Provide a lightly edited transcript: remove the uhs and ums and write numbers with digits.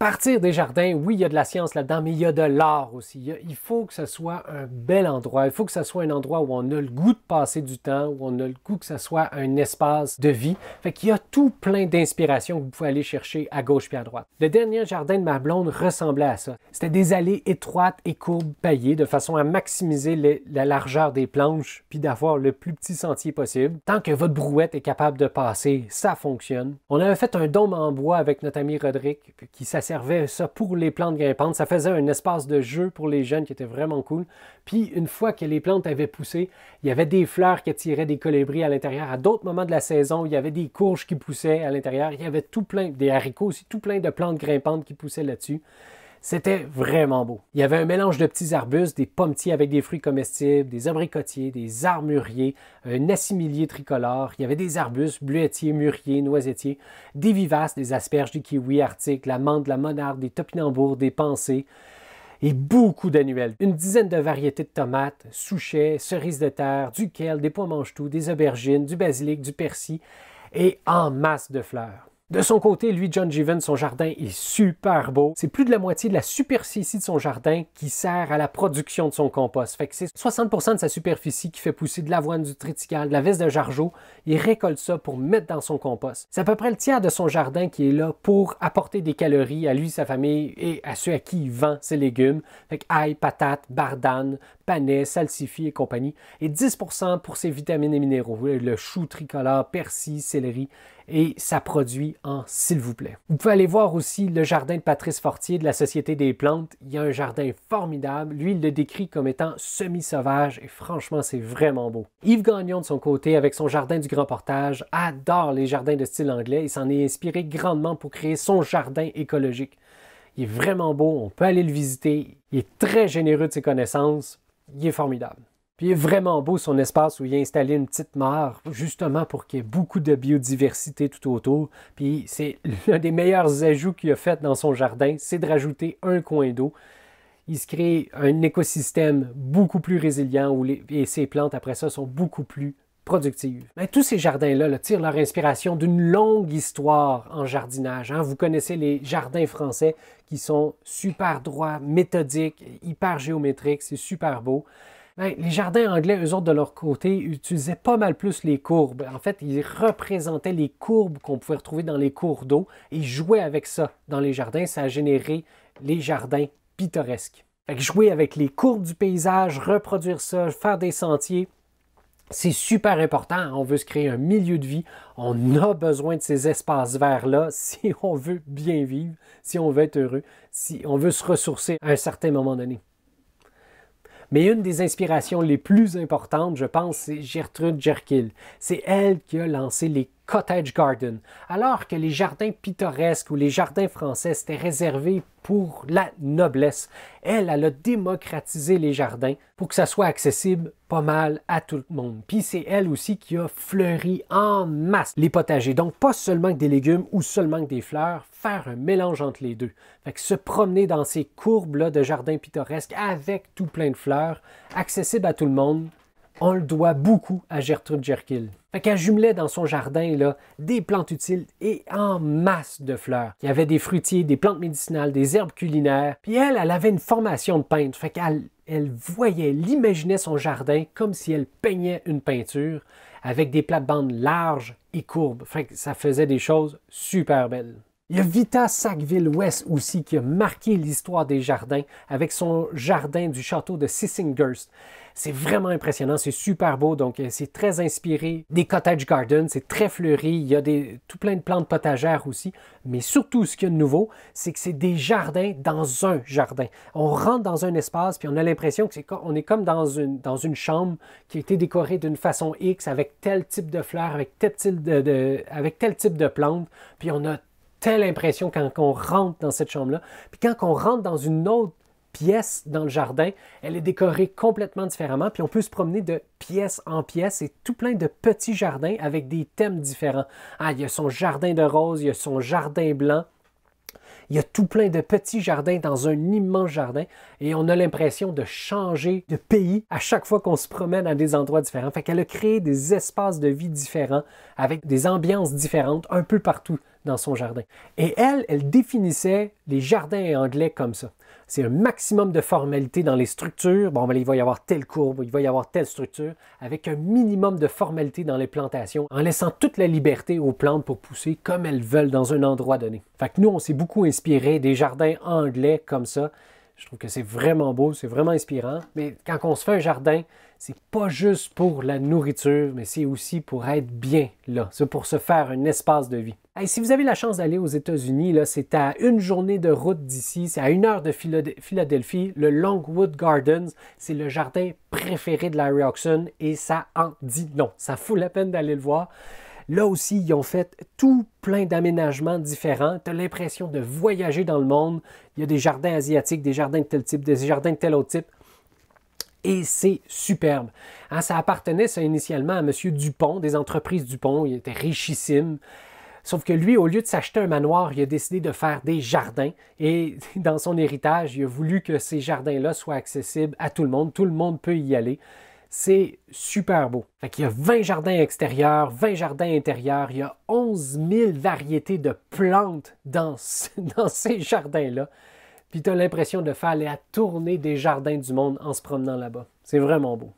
Partir des jardins, oui, il y a de la science là-dedans, mais il y a de l'art aussi. Il faut que ce soit un bel endroit. Il faut que ce soit un endroit où on a le goût de passer du temps, où on a le goût que ce soit un espace de vie. Fait qu'il y a tout plein d'inspirations que vous pouvez aller chercher à gauche puis à droite. Le dernier jardin de ma blonde ressemblait à ça. C'était des allées étroites et courbes paillées de façon à maximiser la largeur des planches puis d'avoir le plus petit sentier possible. Tant que votre brouette est capable de passer, ça fonctionne. On avait fait un dôme en bois avec notre ami Roderick qui s'asservait ça pour les plantes grimpantes. Ça faisait un espace de jeu pour les jeunes qui était vraiment cool. Puis une fois que les plantes avaient poussé, il y avait des fleurs qui attiraient des colibris à l'intérieur. À d'autres moments de la saison, il y avait des courges qui poussaient à l'intérieur. Il y avait tout plein, des haricots aussi, tout plein de plantes grimpantes qui poussaient là-dessus. C'était vraiment beau. Il y avait un mélange de petits arbustes, des pommetiers avec des fruits comestibles, des abricotiers, des armuriers, un assimilier tricolore. Il y avait des arbustes, bleuetiers, mûriers, noisettiers, des vivaces, des asperges, du kiwi arctique, la menthe, la monarde, des topinambours, des pensées et beaucoup d'annuelles. Une dizaine de variétés de tomates, souchets, cerises de terre, du kale, des pois mange-tout, des aubergines, du basilic, du persil et en masse de fleurs. De son côté, lui, John Jeevan, son jardin est super beau. C'est plus de la moitié de la superficie de son jardin qui sert à la production de son compost. Fait que c'est 60% de sa superficie qui fait pousser de l'avoine, du triticale, de la veste de jargeau. Il récolte ça pour mettre dans son compost. C'est à peu près le tiers de son jardin qui est là pour apporter des calories à lui, sa famille et à ceux à qui il vend ses légumes. Fait que ail, patates, bardane, panais, salsifis et compagnie. Et 10% pour ses vitamines et minéraux. Le chou tricolore, persil, céleri. Et ça produit en s'il vous plaît. Vous pouvez aller voir aussi le jardin de Patrice Fortier de la Société des plantes. Il y a un jardin formidable. Lui, il le décrit comme étant semi-sauvage et franchement, c'est vraiment beau. Yves Gagnon, de son côté, avec son jardin du Grand Portage, adore les jardins de style anglais et s'en est inspiré grandement pour créer son jardin écologique. Il est vraiment beau, on peut aller le visiter. Il est très généreux de ses connaissances. Il est formidable. Puis il est vraiment beau son espace où il a installé une petite mare, justement pour qu'il y ait beaucoup de biodiversité tout autour. Puis c'est l'un des meilleurs ajouts qu'il a fait dans son jardin, c'est de rajouter un coin d'eau. Il se crée un écosystème beaucoup plus résilient et ses plantes après ça sont beaucoup plus productives. Mais tous ces jardins-là tirent leur inspiration d'une longue histoire en jardinage. Vous connaissez les jardins français qui sont super droits, méthodiques, hyper géométriques, c'est super beau. Les jardins anglais, eux autres, de leur côté, utilisaient pas mal plus les courbes. En fait, ils représentaient les courbes qu'on pouvait retrouver dans les cours d'eau et ils jouaient avec ça dans les jardins. Ça a généré les jardins pittoresques. Fait que jouer avec les courbes du paysage, reproduire ça, faire des sentiers, c'est super important. On veut se créer un milieu de vie. On a besoin de ces espaces verts-là si on veut bien vivre, si on veut être heureux, si on veut se ressourcer à un certain moment donné. Mais une des inspirations les plus importantes, je pense, c'est Gertrude Jekyll. C'est elle qui a lancé les cottage gardens, alors que les jardins pittoresques ou les jardins français, c'était réservé pour la noblesse. Elle a démocratisé les jardins pour que ça soit accessible pas mal à tout le monde. Puis c'est elle aussi qui a fleuri en masse les potagers. Donc pas seulement que des légumes ou seulement que des fleurs, faire un mélange entre les deux. Fait que se promener dans ces courbes-là de jardins pittoresques avec tout plein de fleurs, accessible à tout le monde, on le doit beaucoup à Gertrude Jekyll. Fait qu'elle jumelait dans son jardin là, des plantes utiles et en masse de fleurs. Il y avait des fruitiers, des plantes médicinales, des herbes culinaires. Puis elle avait une formation de peintre. Fait qu'elle elle imaginait son jardin comme si elle peignait une peinture avec des plates-bandes larges et courbes. Fait que ça faisait des choses super belles. Il y a Vita Sackville-West aussi qui a marqué l'histoire des jardins avec son jardin du château de Sissinghurst. C'est vraiment impressionnant, c'est super beau, donc c'est très inspiré des cottage gardens, c'est très fleuri, il y a tout plein de plantes potagères aussi, mais surtout ce qu'il y a de nouveau, c'est que c'est des jardins dans un jardin. On rentre dans un espace puis on a l'impression qu'on est comme dans une chambre qui a été décorée d'une façon X avec tel type de fleurs, avec tel type de plantes, puis on a telle impression quand on rentre dans cette chambre-là. Puis quand on rentre dans une autre pièce dans le jardin, elle est décorée complètement différemment, puis on peut se promener de pièce en pièce. C'est tout plein de petits jardins avec des thèmes différents. Il y a son jardin de rose, il y a son jardin blanc. Il y a tout plein de petits jardins dans un immense jardin et on a l'impression de changer de pays à chaque fois qu'on se promène à des endroits différents. Fait qu'elle a créé des espaces de vie différents avec des ambiances différentes un peu partout dans son jardin. Et elle définissait les jardins anglais comme ça. C'est un maximum de formalité dans les structures. Bon, ben, il va y avoir telle courbe, il va y avoir telle structure, avec un minimum de formalité dans les plantations, en laissant toute la liberté aux plantes pour pousser comme elles veulent dans un endroit donné. Fait que nous, on s'est beaucoup inspiré des jardins anglais comme ça. Je trouve que c'est vraiment beau, c'est vraiment inspirant. Mais quand on se fait un jardin, c'est pas juste pour la nourriture, mais c'est aussi pour être bien là. C'est pour se faire un espace de vie. Hey, si vous avez la chance d'aller aux États-Unis, là, c'est à une journée de route d'ici, c'est à 1 heure de Philadelphie, le Longwood Gardens. C'est le jardin préféré de Larry Hodgson et ça en dit non. Ça fout la peine d'aller le voir. Là aussi, ils ont fait tout plein d'aménagements différents. Tu as l'impression de voyager dans le monde. Il y a des jardins asiatiques, des jardins de tel type, des jardins de tel autre type. Et c'est superbe. Hein, ça appartenait ça, initialement à M. Dupont, des entreprises Dupont. Il était richissime. Sauf que lui, au lieu de s'acheter un manoir, il a décidé de faire des jardins. Et dans son héritage, il a voulu que ces jardins-là soient accessibles à tout le monde. Tout le monde peut y aller. C'est super beau. Fait qu'il y a 20 jardins extérieurs, 20 jardins intérieurs. Il y a 11 000 variétés de plantes dans ces jardins-là. Puis tu as l'impression de faire la tournée des jardins du monde en se promenant là-bas. C'est vraiment beau.